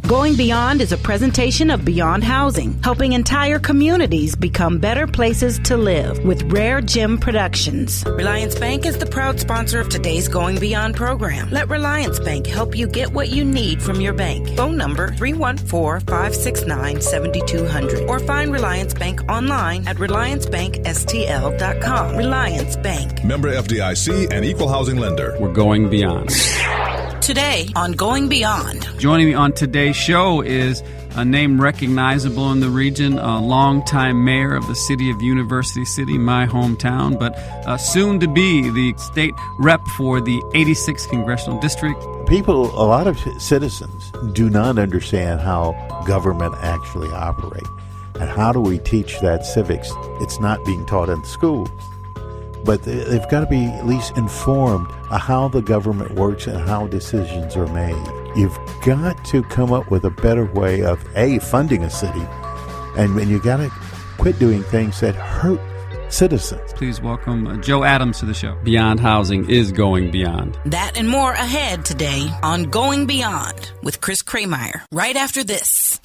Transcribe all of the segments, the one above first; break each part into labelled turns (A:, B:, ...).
A: Going Beyond is a presentation of Beyond Housing, helping entire communities become better places to live with RareGem Productions. Reliance Bank is the proud sponsor of today's Going Beyond program. Let Reliance Bank help you get what you need from your bank. Phone number 314-569-7200 or find Reliance Bank online at reliancebankstl.com. Reliance Bank.
B: Member FDIC and equal housing lender.
C: We're going beyond.
A: Today on Going Beyond.
C: Joining me on today's show is a name recognizable in the region, a longtime mayor of the city of University City, my hometown, but soon to be the state rep for the 86th Congressional District.
D: People, a lot of citizens do not understand how government actually operates. And how do we teach that civics? It's not being taught in schools. But they've got to be at least informed of how the government works and how decisions are made. You've got to come up with a better way of, A, funding a city, and you got to quit doing things that hurt citizens.
C: Please welcome Joe Adams to the show. Beyond Housing is going beyond.
A: That and more ahead today on Going Beyond with Chris Krehmeyer, right after this.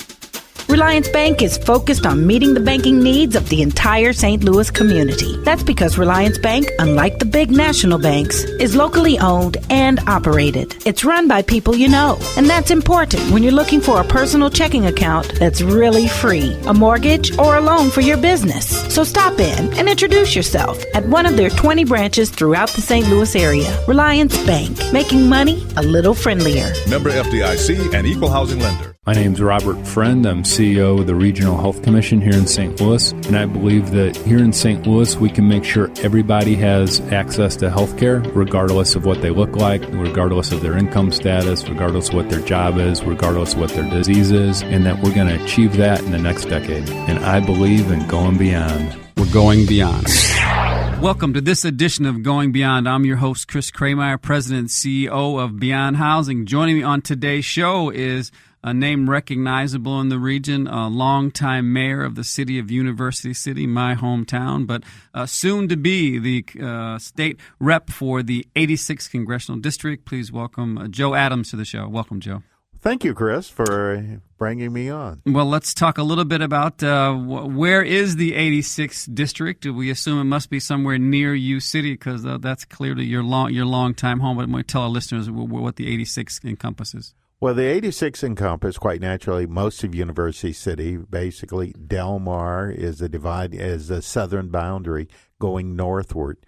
A: Reliance Bank is focused on meeting the banking needs of the entire St. Louis community. That's because Reliance Bank, unlike the big national banks, is locally owned and operated. It's run by people you know, and that's important when you're looking for a personal checking account that's really free, a mortgage, or a loan for your business. So stop in and introduce yourself at one of their 20 branches throughout the St. Louis area. Reliance Bank, making money a little friendlier.
B: Member FDIC and equal housing lender.
E: My name's Robert Friend. I'm CEO of the Regional Health Commission here in St. Louis, and I believe that here in St. Louis we can make sure everybody has access to health care regardless of what they look like, regardless of their income status, regardless of what their job is, regardless of what their disease is, and that we're going to achieve that in the next decade. And I believe in going beyond.
C: We're going beyond. Welcome to this edition of Going Beyond. I'm your host, Chris Krehmeyer, President and CEO of Beyond Housing. Joining me on today's show is a name recognizable in the region, a longtime mayor of the city of University City, my hometown, but soon to be the state rep for the 86th Congressional District. Please welcome Joe Adams to the show. Welcome, Joe.
D: Thank you, Chris, for bringing me on.
C: Well, let's talk a little bit about where is the 86th district? We assume it must be somewhere near U City because that's clearly your long-time home. But I'm going to tell our listeners what the 86th encompasses.
D: Well, the 86 encompass, quite naturally, most of University City. Basically, Del Mar is the southern boundary going northward.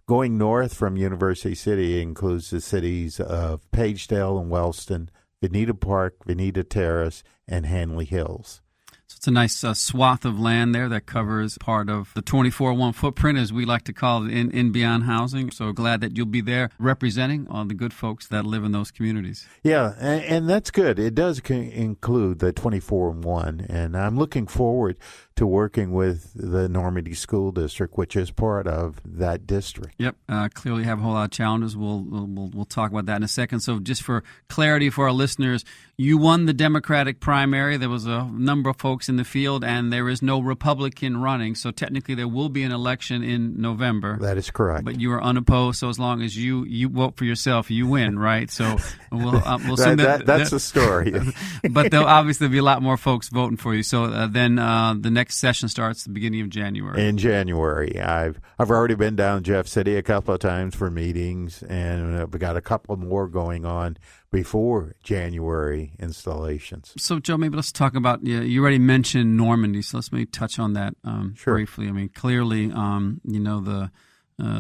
D: Going north from University City includes the cities of Pagedale and Wellston, Veneta Park, Veneta Terrace, and Hanley Hills.
C: So it's a nice swath of land there that covers part of the 24-1 footprint, as we like to call it, in Beyond Housing. So glad that you'll be there representing all the good folks that live in those communities.
D: Yeah, and that's good. It does include the 24-1, and I'm looking forward to working with the Normandy School District, which is part of that district.
C: Yep, clearly have a whole lot of challenges. We'll talk about that in a second. So just for clarity for our listeners, you won the Democratic primary. There was a number of folks in the field, and there is no Republican running. So technically there will be an election in November.
D: That is correct.
C: But you are unopposed, so as long as you vote for yourself, you win, right? So we'll assume
D: that's the story.
C: But there'll obviously be a lot more folks voting for you. So then the next session starts at the beginning of January.
D: In January. I've already been down Jeff City a couple of times for meetings, and we got a couple more going on before January installations.
C: So, Joe, maybe let's talk about, you already mentioned Normandy, so let's maybe touch on that briefly. I mean, clearly, the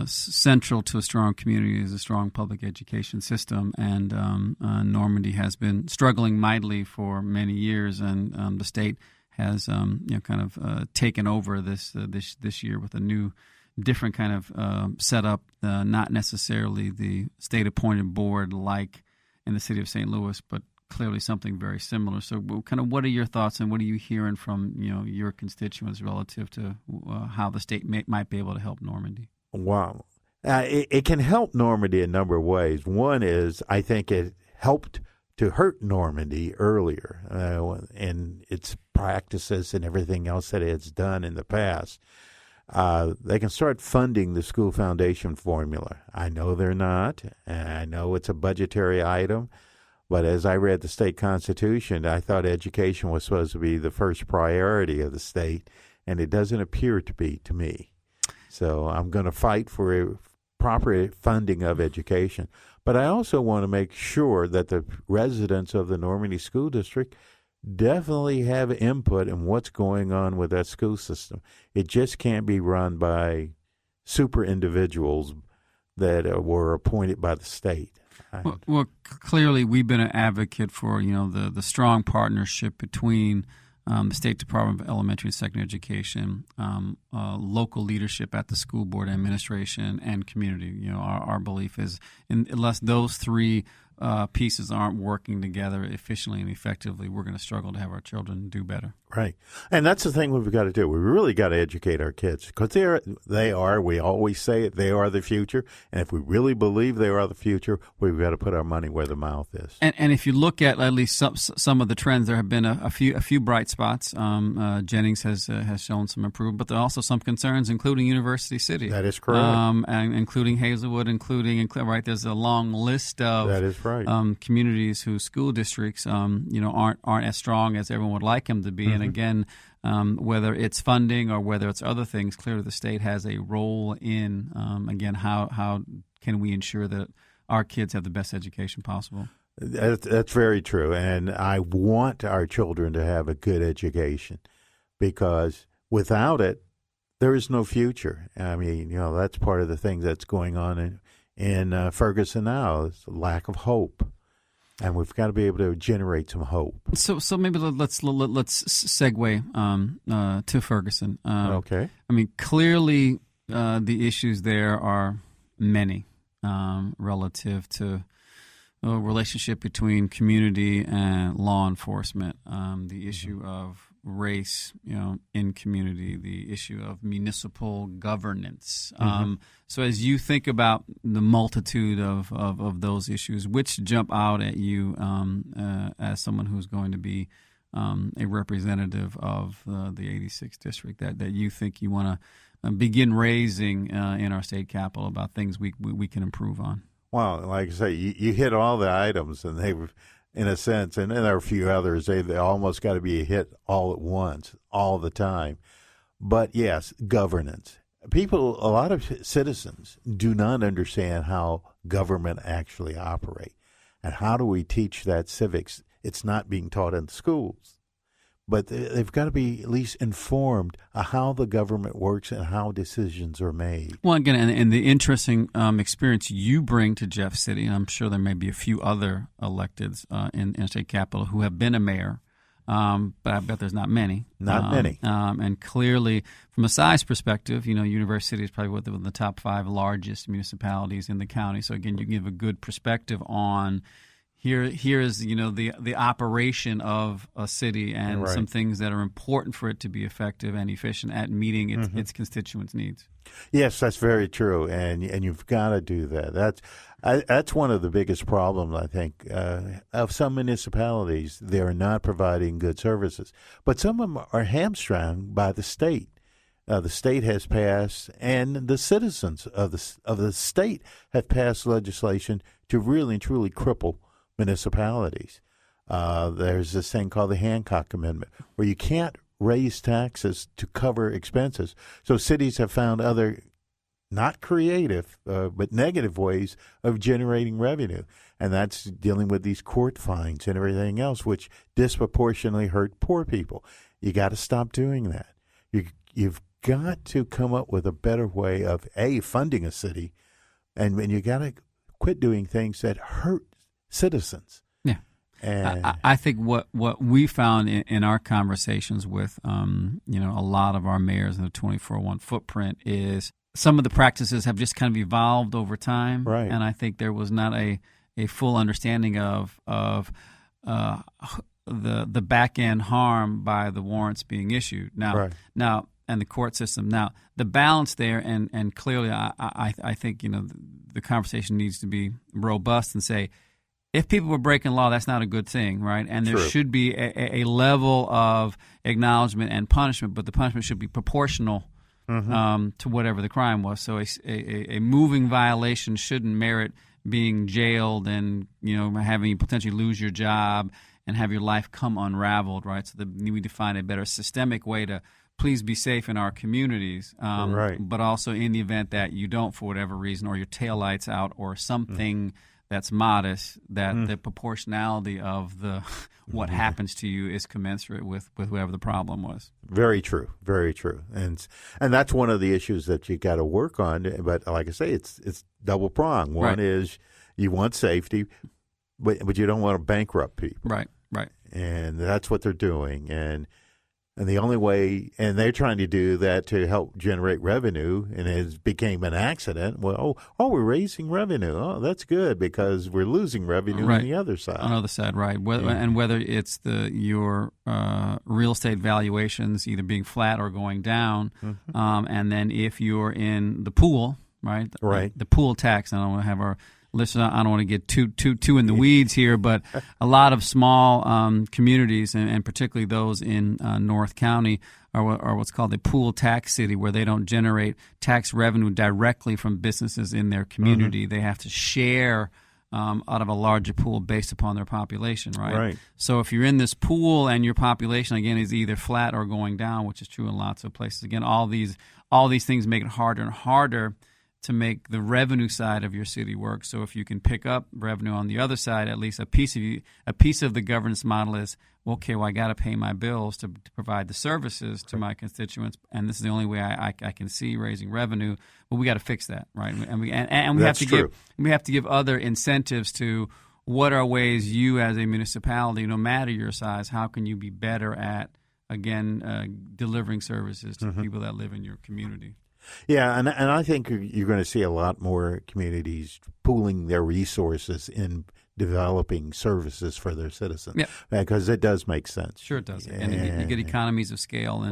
C: central to a strong community is a strong public education system, and Normandy has been struggling mightily for many years, and the state has taken over this year with a new, different kind of setup, not necessarily the state-appointed board like in the city of St. Louis, but clearly something very similar. So kind of what are your thoughts and what are you hearing from your constituents relative to how the state might be able to help Normandy?
D: Wow. It can help Normandy a number of ways. One is I think it helped to hurt Normandy earlier in its practices and everything else that it's done in the past. They can start funding the school foundation formula. I know they're not, and I know it's a budgetary item, But as I read the state constitution, I thought education was supposed to be the first priority of the state, and it doesn't appear to be to me. So I'm going to fight for a proper funding of education. But I also want to make sure that the residents of the Normandy School District definitely have input in what's going on with that school system. It just can't be run by super individuals that were appointed by the state.
C: Well, clearly we've been an advocate for the strong partnership between the State Department of Elementary and Secondary Education, local leadership at the school board, administration, and community. Our belief is unless those three pieces aren't working together efficiently and effectively, we're going to struggle to have our children do better.
D: Right. And that's the thing we've got to do. We really got to educate our kids because they are, we always say it, they are the future. And if we really believe they are the future, we've got to put our money where the mouth is.
C: And if you look at least some of the trends, there have been a few bright spots. Jennings has shown some improvement, but there are also some concerns, including University City.
D: That is correct.
C: And including Hazelwood, right. There's a long list of
D: that is right.
C: Communities whose school districts aren't as strong as everyone would like them to be. And again, whether it's funding or whether it's other things, clearly the state has a role in, again, how can we ensure that our kids have the best education possible?
D: That's very true. And I want our children to have a good education because without it, there is no future. I mean, that's part of the thing that's going on in Ferguson now is a lack of hope. And we've got to be able to generate some hope. So
C: maybe let's segue to Ferguson.
D: Okay.
C: I mean, clearly the issues there are many relative to the relationship between community and law enforcement, the issue of race, in community, the issue of municipal governance. So as you think about the multitude of those issues, which jump out at you as someone who's going to be a representative of the 86th district that you think you want to begin raising in our state capitol about things we can improve on?
D: Well, like I say, you hit all the items, and they were, in a sense, and there are a few others, they almost got to be a hit all at once, all the time. But yes, governance. A lot of citizens do not understand how government actually operate. And how do we teach that civics? It's not being taught in schools. But they've got to be at least informed of how the government works and how decisions are made.
C: Well, again, and the interesting experience you bring to Jeff City, and I'm sure there may be a few other electeds in state capitol who have been a mayor, but I bet there's not many.
D: Not many.
C: And clearly, from a size perspective, University City is probably one of the top 5 largest municipalities in the county. So, again, you can give a good perspective on Here is the operation of a city and
D: right.
C: some things that are important for it to be effective and efficient at meeting its constituents' needs.
D: Yes, that's very true, and you've got to do that. That's one of the biggest problems, I think, of some municipalities. They're not providing good services, but some of them are hamstrung by the state. The state has passed, and the citizens of the state have passed legislation to really and truly cripple municipalities. There's this thing called the Hancock Amendment, where you can't raise taxes to cover expenses. So cities have found other, not creative, but negative ways of generating revenue. And that's dealing with these court fines and everything else, which disproportionately hurt poor people. You got to stop doing that. You've got to come up with a better way of, funding a city, and you got to quit doing things that hurt citizens.
C: Yeah, and I think what we found in our conversations with a lot of our mayors in the 24-1 footprint is some of the practices have just kind of evolved over time,
D: right? And
C: I think there was not a full understanding of the back end harm by the warrants being issued now. And the court system. Now, the balance there, and clearly, I think the conversation needs to be robust and say, if people were breaking law, that's not a good thing, right? And there should be a level of acknowledgement and punishment, but the punishment should be proportional to whatever the crime was. So a moving violation shouldn't merit being jailed and, having you potentially lose your job and have your life come unraveled, right? So we need to find a better systemic way to please be safe in our communities,
D: right.
C: But also in the event that you don't, for whatever reason, or your taillight's out or something that's modest, that the proportionality of the what happens to you is commensurate with whoever the problem was.
D: Very true, very true, and that's one of the issues that you got to work on. But like I say, it's double pronged. One is you want safety, but you don't want to bankrupt people.
C: Right,
D: and that's what they're doing, and the only way, and they're trying to do that to help generate revenue, and it became an accident. Well, we're raising revenue. Oh, that's good because we're losing revenue on the other side.
C: On the other side, right. And whether it's your real estate valuations either being flat or going down, and then if you're in the pool, right? The pool tax, I don't want to have our listeners, I don't want to get too in the weeds here, but a lot of small communities, and particularly those in North County, are what's called a pool tax city, where they don't generate tax revenue directly from businesses in their community. They have to share out of a larger pool based upon their population, right? So if you're in this pool and your population, again, is either flat or going down, which is true in lots of places, again, all these things make it harder and harder to make the revenue side of your city work. So if you can pick up revenue on the other side, at least a piece of the governance model is, okay, well, I got to pay my bills to provide the services to my constituents, and this is the only way I can see raising revenue. But we got to fix that, right? And we have to give other incentives to what are ways you as a municipality, no matter your size, how can you be better at, again, delivering services to people that live in your community.
D: Yeah, and I think you're going to see a lot more communities pooling their resources in developing services for their citizens, because it does make sense.
C: Sure, it does, and you get economies of scale,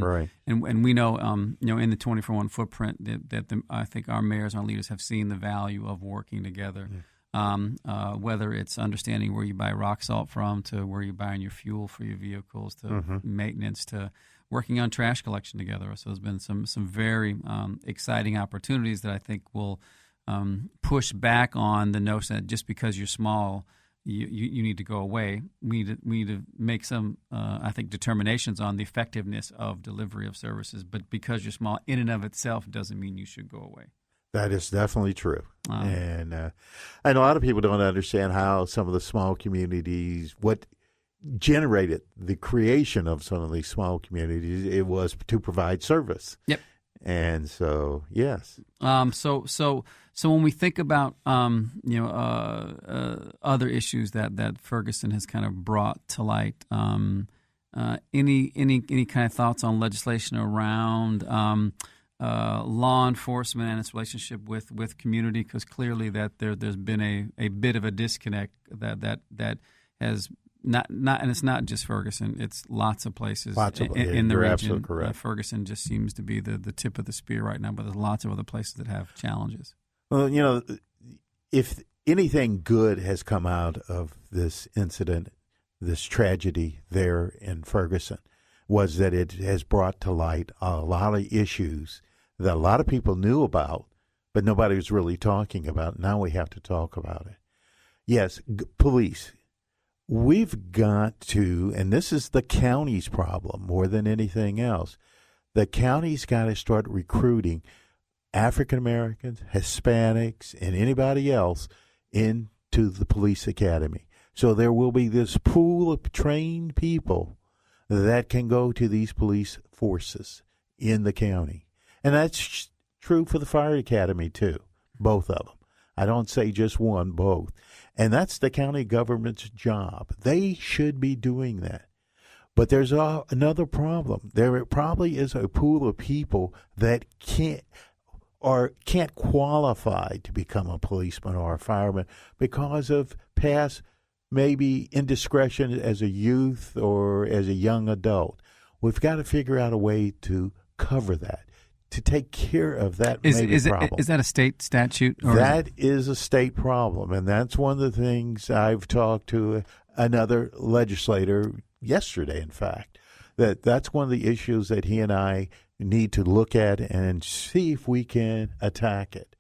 C: and we know, in the 24-1 footprint that I think our mayors and our leaders have seen the value of working together. Whether it's understanding where you buy rock salt from, to where you're buying your fuel for your vehicles, to maintenance, to working on trash collection together. So there's been some very exciting opportunities that I think will push back on the notion that just because you're small, you need to go away. We need to make some, I think, determinations on the effectiveness of delivery of services. But because you're small, in and of itself, doesn't mean you should go away.
D: That is definitely true. And a lot of people don't understand how some of the small communities, what generated the creation of some of these small communities, it was to provide service.
C: Yep.
D: And so, yes.
C: So when we think about other issues that Ferguson has kind of brought to light, any kind of thoughts on legislation around law enforcement and its relationship with community? Because clearly that there's been a bit of a disconnect that has not, and it's not just Ferguson. It's lots of places in the region.
D: Absolutely correct.
C: Ferguson just seems to be the tip of the spear right now, but there's lots of other places that have challenges.
D: Well, if anything good has come out of this incident, this tragedy there in Ferguson, was that it has brought to light a lot of issues that a lot of people knew about, but nobody was really talking about. Now we have to talk about it. Yes, police. We've got to, and this is the county's problem more than anything else, the county's got to start recruiting African Americans, Hispanics, and anybody else into the police academy. So there will be this pool of trained people that can go to these police forces in the county. And that's true for the fire academy, too, both of them. I don't say just one, both. And that's the county government's job. They should be doing that. But there's another problem. There probably is a pool of people that can't qualify to become a policeman or a fireman because of past maybe indiscretion as a youth or as a young adult. We've got to figure out a way to cover that, to take care of that problem.
C: Is that a state statute?
D: That is a state problem, and that's one of the things I've talked to another legislator yesterday, in fact, that's one of the issues that he and I need to look at and see if we can attack it.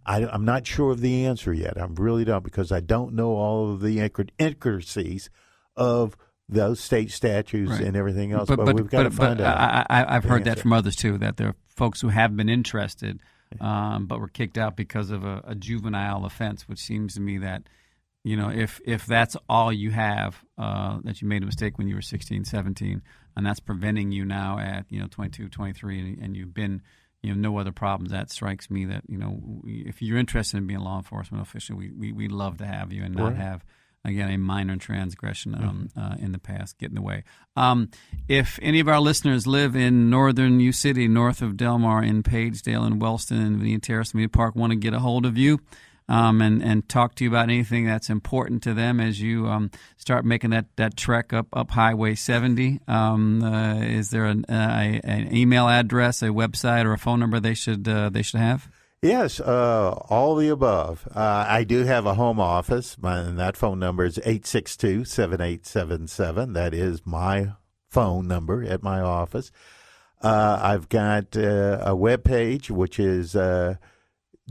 D: I'm not sure of the answer yet. I really don't, because I don't know all of the intricacies of those state statutes and everything else. But we've got to find out.
C: I've heard that from others too, that there are folks who have been interested, but were kicked out because of a juvenile offense, which seems to me that, if that's all you have, that you made a mistake when you were 16, 17, and that's preventing you now at 22, 23, and you've been no other problems, that strikes me that if you're interested in being a law enforcement official, we'd love to have you and not have, again, a minor transgression in the past get in the way. If any of our listeners live in northern U City, north of Del Mar, in Pagedale and Wellston and Vinita Terrace, Media Park, want to get a hold of you and talk to you about anything that's important to them as you start making that trek up Highway 70, is there an email address, a website, or a phone number they should have?
D: Yes, all the above. I do have a home office, and that phone number is 862-7877. That is my phone number at my office. I've got a webpage, which is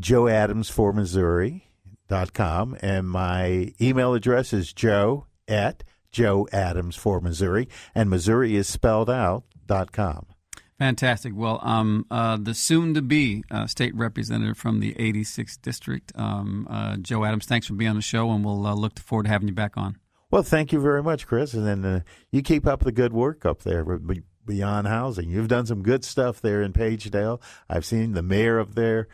D: joeadamsformissouri.com, and my email address is joe@joeadamsformissouri, and Missouri is spelled out .com.
C: Fantastic. Well, the soon-to-be state representative from the 86th District, Joe Adams, thanks for being on the show, and we'll look forward to having you back on.
D: Well, thank you very much, Chris, and then you keep up the good work up there with Beyond Housing. You've done some good stuff there in Pagedale. I've seen the mayor up there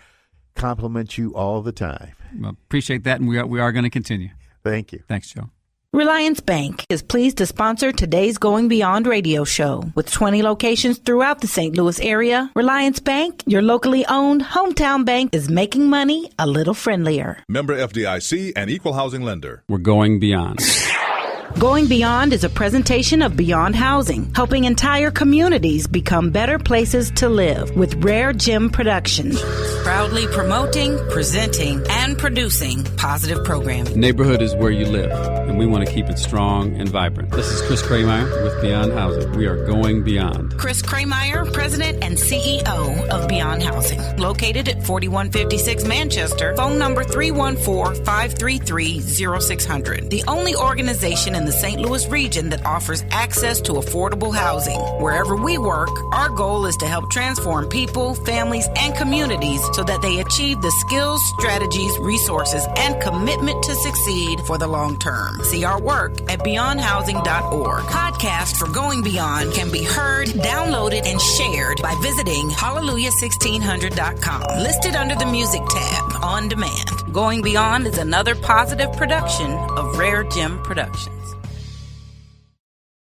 D: compliment you all the time.
C: Well, appreciate that, and we are going to continue.
D: Thank you.
C: Thanks, Joe.
A: Reliance Bank is pleased to sponsor today's Going Beyond radio show. With 20 locations throughout the St. Louis area, Reliance Bank, your locally owned hometown bank, is making money a little friendlier.
B: Member FDIC and equal housing lender.
C: We're going beyond.
A: Going Beyond is a presentation of Beyond Housing, helping entire communities become better places to live with RareGem Productions. Proudly promoting, presenting, and producing positive programming.
C: Neighborhood is where you live, and we want to keep it strong and vibrant. This is Chris Krehmeyer with Beyond Housing. We are going beyond.
A: Chris Krehmeyer, President and CEO of Beyond Housing. Located at 4156 Manchester, phone number 314-533-0600. The only organization in the St. Louis region that offers access to affordable housing. Wherever we work, our goal is to help transform people, families, and communities so that they achieve the skills, strategies, resources, and commitment to succeed for the long term. See our work at beyondhousing.org. Podcast for Going Beyond can be heard, downloaded, and shared by visiting hallelujah1600.com. Listed under the music tab, on demand. Going Beyond is another positive production of RareGem Productions.